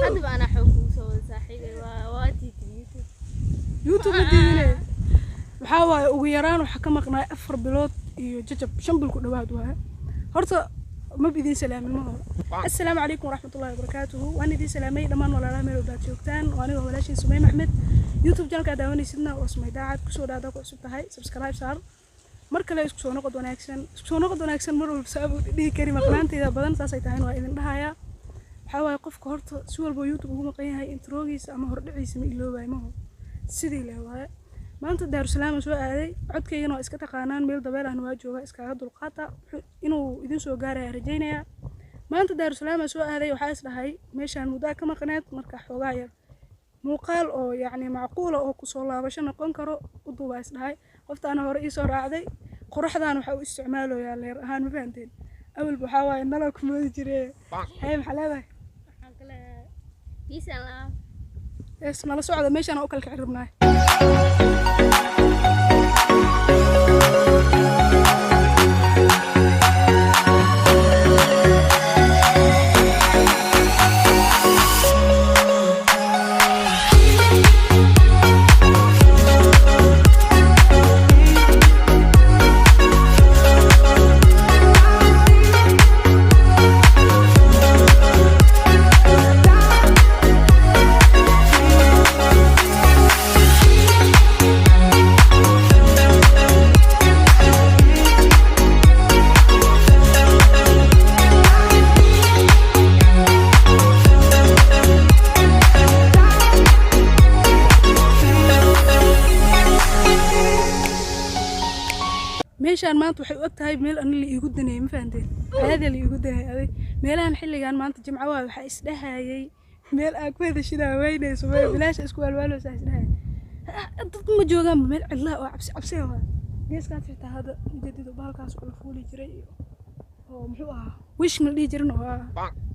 هذا بقى أنا حكوم سوى صاحبي وواتي يوتيوب مدينة محاوى ويران وحكم قناة أفر بلوت يججب شنبل كل واحد وها هرتا ما بدي سلام المهم السلام عليكم ورحمة الله وبركاته وأنا دي سلامي لما ولا لا ميلو باتيوكتان وأنا ولاش سمية محمد يوتيوب جالك داوني سيدنا واسمي داعد كسو دادا كسو هاي سبسكرايب صار marka la isku soo noqod wanaagsan mar walba sabab dhigi kari maqnaanteeda badan saasay tahay waa idin dhahayaa waxa waaye qofka horta si walba YouTube ugu maqan yahay introgiisa ama hordhiciisa ma iloobaay ma sidii la waaye maanta Daarusalaam soo aaday codkeeyana waa iska taqaanaan meel dabeel ah waa jooga iskaga dulqaata inuu idin soo gaaray rajaynaya maanta Daarusalaam soo aaday waxa is dhahay meeshaan muddo ka maqnaad marka xoogaa yar muuqaal oo yacni macquul oo ku soo laabasho noqon karo u duubaa is dhahay qoftaan hore ii soo raacday quraxdaan waxa uu isticmaalayaa leer ahaan ma fahanteen awal waxa waaye nala ku moodi jiray hay maxaa leedahay waxaan kale bisalaam nala socda meeshaan oo kala ka xirnaa meeshaan maanta waxay u egtahay meel aan la iigu danay ma fahanteen hada la iigu danay aday meelahan xilligan maanta jimco waa waxa isdhahaayay meel aan ku wada shidaa weynayso bilaash isku walwalo saas dhahay dad ma joogaan meel cidla oo cabsi waa geeska tirta hada jadido baalkaas oo fuuli jiray oo muxuu ahaa wish ma dhigi jirin oo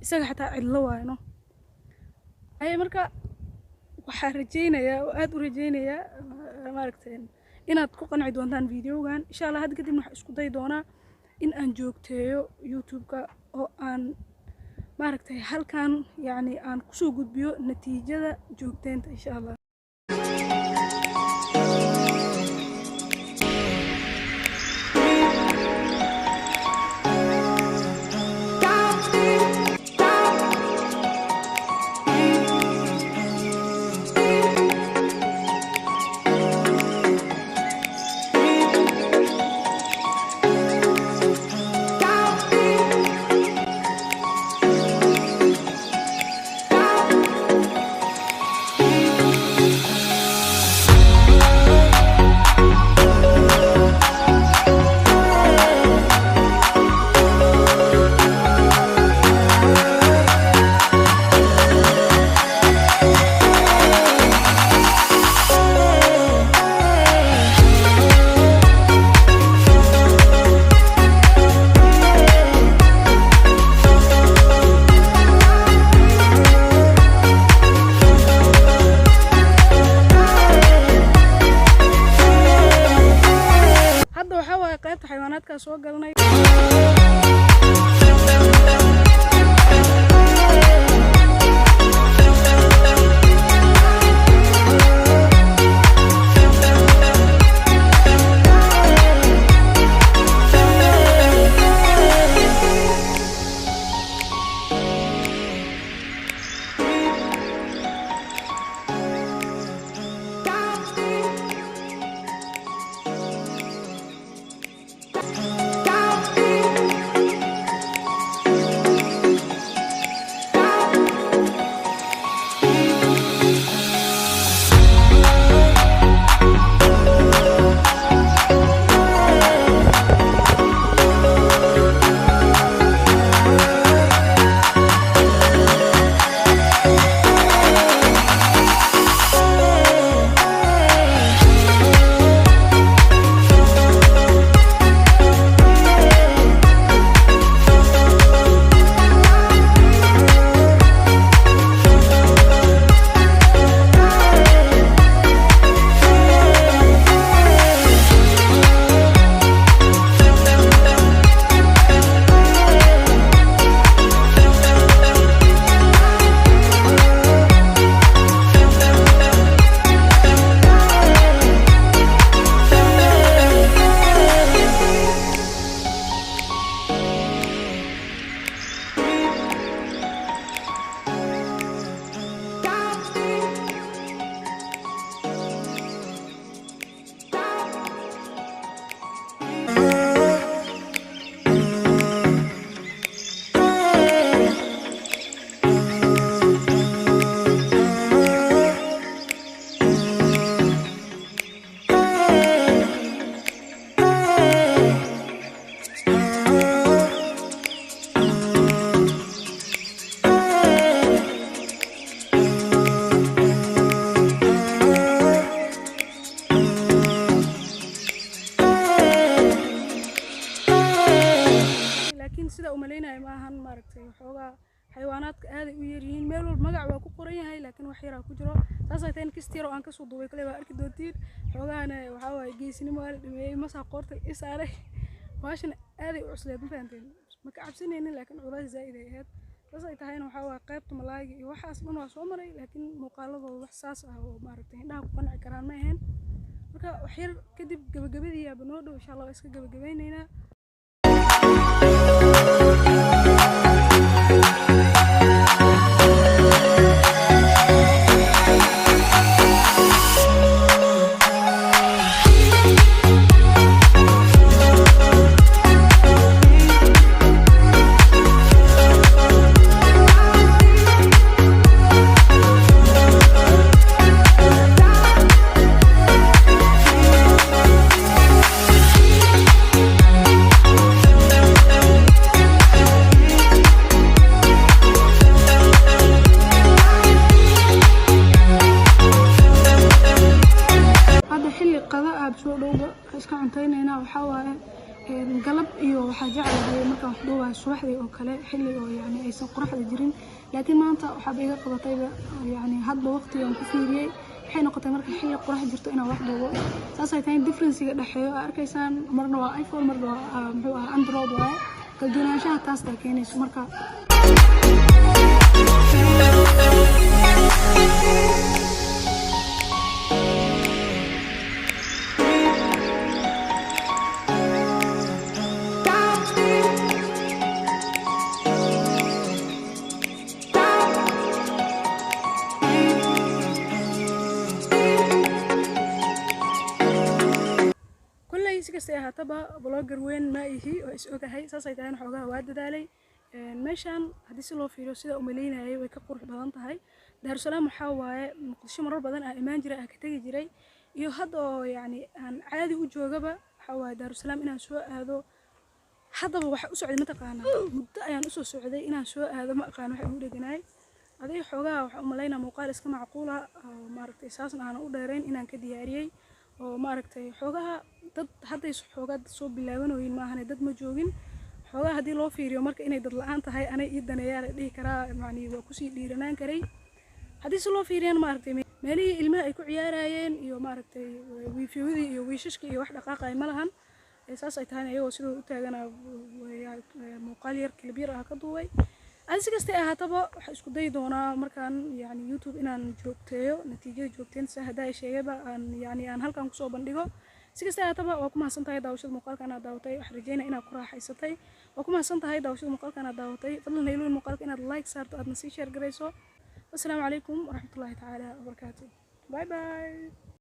isaga xataa cidla waayno ay marka waxa rajaynayaa oo aad u rajaynayaa maaragteen inaad ku qanci doontaan videogan insha Allah hadda kadib waxaan isku day doonaa in aan joogteeyo YouTube-ka oo aan maaragtay halkan yani aan ku soo gudbiyo natiijada joogteenta insha Allah qaybta xayawaanaadka soo galnay xayawaanaadka aaday u yar yihiin meel walba magac waa ku qoran yahay laakiin wax yar ku jiro taas ay tahay kasta yar oo aan ka soo duubay kale waa arki doontiin xoogahana waxa waaye geesinimo aan dhameeyay masaa qoorta isaaray baashan aaday u cusleed ma fahanteen ma ka cabsanaynin laakiin culays zaid ay ahayd taas ay tahayna waxa waaye qaybta malaayga iyo waxaas dhan waa soo maray laakiin muuqaaladooda wax saas ah oo maaragtay indhaha ku qanci karaan ma ahayn marka wax yar kadib gabagabadii yaa banoo dhow insha Allah iska gabagabaynaynaa soo dhowba iska cuntaynayna waxa waaye galab iyo waxa jecelahay marka wax duubay subaxdii oo kale xilli oo yani aysan qoraxda jirin laakiin maanta waxa iga qabatay yani hadba waqtigan ku fiiriyay waxay noqotay marka xilli qorax jirto inaan wax duubo taas ay tahay difference-ga dhaxeeyo arkaysaan marna waa iPhone marna waa muxuu ah Android waaye kala duwanaanshaha taas ta keenayso marka iskastay ahaataba blogger weyn ma ihi oo is ogahay saasay tahay xoogaha waa dadaalay meeshan hadii si loo fiiriyo sida u maleynayay way ka qurux badan tahay Daarusalaam waxa waaye muqdisho marar badan ah imaan jiray ka tagi jiray iyo hadda oo yani aan caadi u joogaba waxa waaye Daarusalaam inaan soo aado haddaba waxa u socday ma taqaana muddo ayaan u soo socday inaan soo aado ma aqaan waxa uu dhiganaay aday xoogaha waxa u maleynaa muuqaal iska macquul ah maaragtay saasna aan u dheerayn inaan ka diyaariyay oo maaragtay xoogaha dad hadda xoogaa soo bilaabanooyin ma ahan dad ma joogin xoogaa hadii loo fiiriyo marka inay dad la'aan tahay anay ii daneeyaan dhihi karaa macni waa ku sii dhiiranaan karay hadii si loo fiiriyana maaragtay meelihii ilmaha ay ku ciyaarayeen iyo maaragtay wiifiyadii iyo wiishashkii iyo wax dhaqaaqay ma lahan saas ay tahay ayagoo sidoo u taagana muuqaal yar kilib yar ah ka duubay si kastay ahaataba waxa isku day doonaa markaan yani YouTube inaan joogteeyo natiijada joogteen sa hadaa sheegayba aan halkan ku soo bandhigo si kastay ahaataba waa ku mahadsantahay daawashada muuqaalkan aad daawatay wax rajeynaa inaad ku raaxaysatay waa ku mahadsantahay daawashada muuqaalkan aad daawatay fadlan haylo muuqaalka inaad like saarto aadna sii share gareyso assalaamu calaykum waraxmatullaahi tacaala wabarakaatuh bye bye